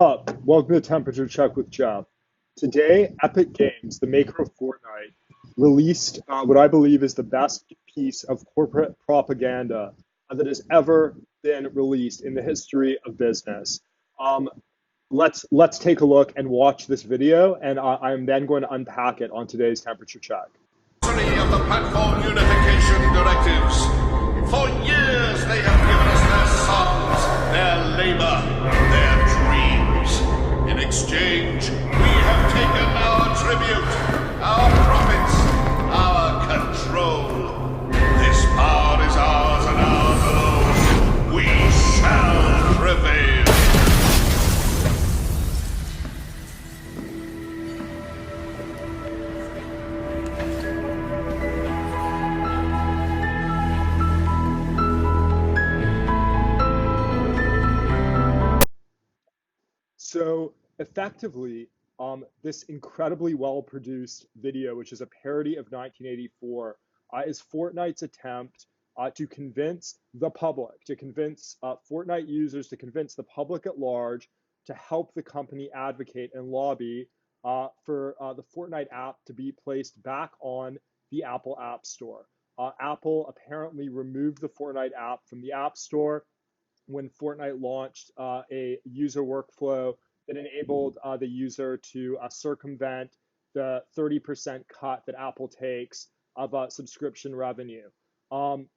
Up? Welcome to Temperature Check with Geoff. Today, Epic Games, the maker of Fortnite, released what I believe is the best piece of corporate propaganda that has ever been released in the history of business. Um, let's take a look and watch this video, and I'm then going to unpack it on today's Temperature Check. Of the platform unification directives. For years they have given us their sons, their labor, their dreams. In exchange, we have taken our tribute, our profits, our control. This power is ours and ours alone. We shall prevail. So effectively, this incredibly well-produced video, which is a parody of 1984, is Fortnite's attempt to convince the public, to convince Fortnite users, to convince the public at large to help the company advocate and lobby for the Fortnite app to be placed back on the Apple App Store. Apple apparently removed the Fortnite app from the App Store when Fortnite launched a user workflow that enabled the user to circumvent the 30% cut that Apple takes of subscription revenue. Um,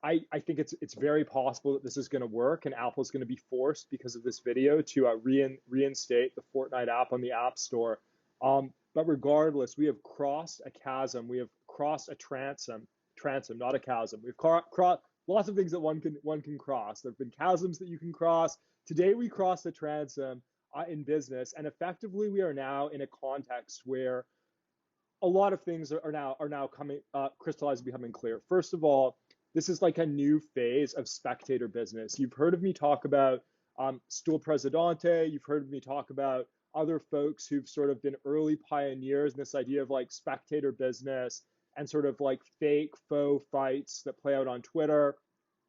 I think it's very possible that this is going to work, and Apple's going to be forced because of this video to reinstate the Fortnite app on the App Store. But regardless, we have crossed a chasm. We have crossed a transom, not a chasm. We've crossed lots of things that one can cross. There have been chasms that you can cross. Today we crossed a transom in business, and effectively we are now in a context where a lot of things are now coming crystallized and becoming clear. First of all, this is like a new phase of spectator business. You've heard of me talk about Stool Presidente. You've heard of me talk about other folks who've sort of been early pioneers in this idea of like spectator business and sort of like fake faux fights that play out on Twitter.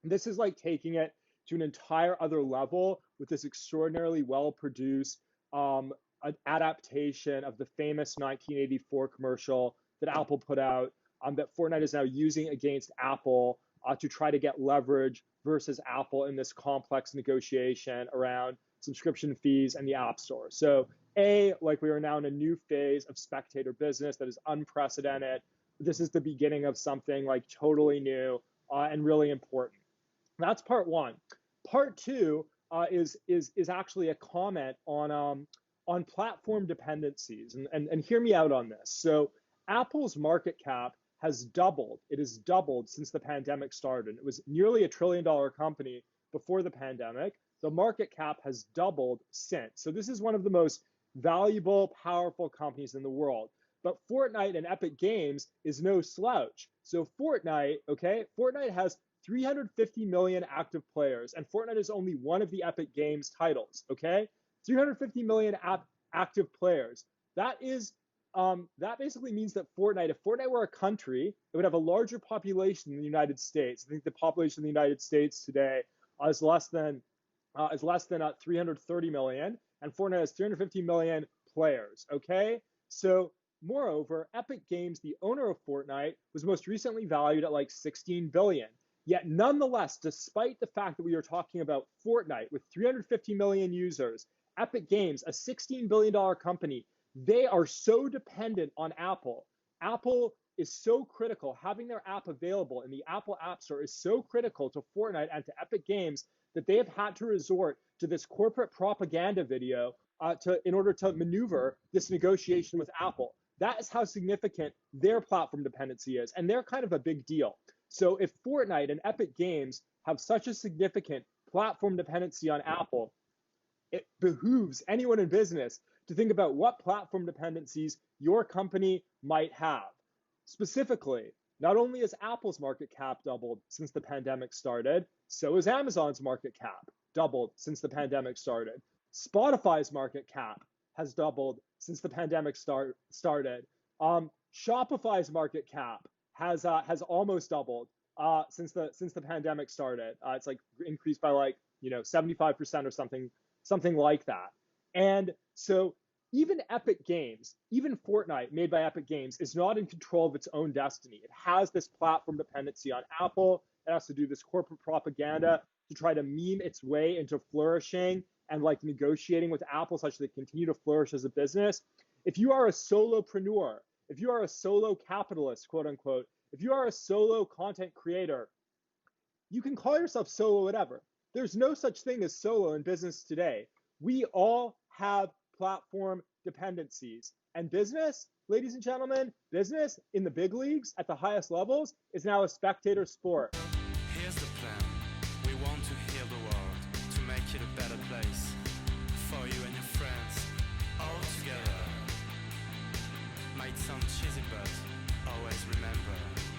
This is like taking it to an entire other level with this extraordinarily well produced adaptation of the famous 1984 commercial that Apple put out that Fortnite is now using against Apple to try to get leverage versus Apple in this complex negotiation around subscription fees and the App Store. So like we are now in a new phase of spectator business that is unprecedented. This is the beginning of something like totally new and really important. That's part one. Part two is actually a comment on platform dependencies, and hear me out on this. So Apple's market cap has doubled. It has doubled since the pandemic started. It was nearly $1 trillion company before the pandemic. The market cap has doubled since. So this is one of the most valuable, powerful companies in the world. But Fortnite and Epic Games is no slouch. So Fortnite has 350 million active players, and Fortnite is only one of the Epic Games titles, okay? 350 million active players. That basically means that if Fortnite were a country, it would have a larger population than the United States. I think the population of the United States today is less than 330 million, and Fortnite has 350 million players, okay? So moreover, Epic Games, the owner of Fortnite, was most recently valued at like 16 billion. Yet nonetheless, despite the fact that we are talking about Fortnite with 350 million users, Epic Games, a $16 billion company, they are so dependent on Apple. Apple is so critical. Having their app available in the Apple App Store is so critical to Fortnite and to Epic Games that they have had to resort to this corporate propaganda video in order to maneuver this negotiation with Apple. That is how significant their platform dependency is, and they're kind of a big deal. So if Fortnite and Epic Games have such a significant platform dependency on Apple, it behooves anyone in business to think about what platform dependencies your company might have. Specifically, not only has Apple's market cap doubled since the pandemic started, so has Amazon's market cap doubled since the pandemic started. Spotify's market cap has doubled since the pandemic started. Shopify's market cap has almost doubled since the pandemic started. It's like increased by like 75% or something like that. And so even Epic Games, even Fortnite, made by Epic Games, is not in control of its own destiny. It has this platform dependency on Apple. It has to do this corporate propaganda to try to meme its way into flourishing and like negotiating with Apple such that they continue to flourish as a business. If you are a solopreneur, if you are a solo capitalist, quote unquote, if you are a solo content creator, you can call yourself solo whatever. There's no such thing as solo in business today. We all have platform dependencies. And business, ladies and gentlemen, business in the big leagues at the highest levels is now a spectator sport. Here's the plan. We want to heal the world, to make it a better place. For you and your friends, all together. Might sound cheesy, but always remember.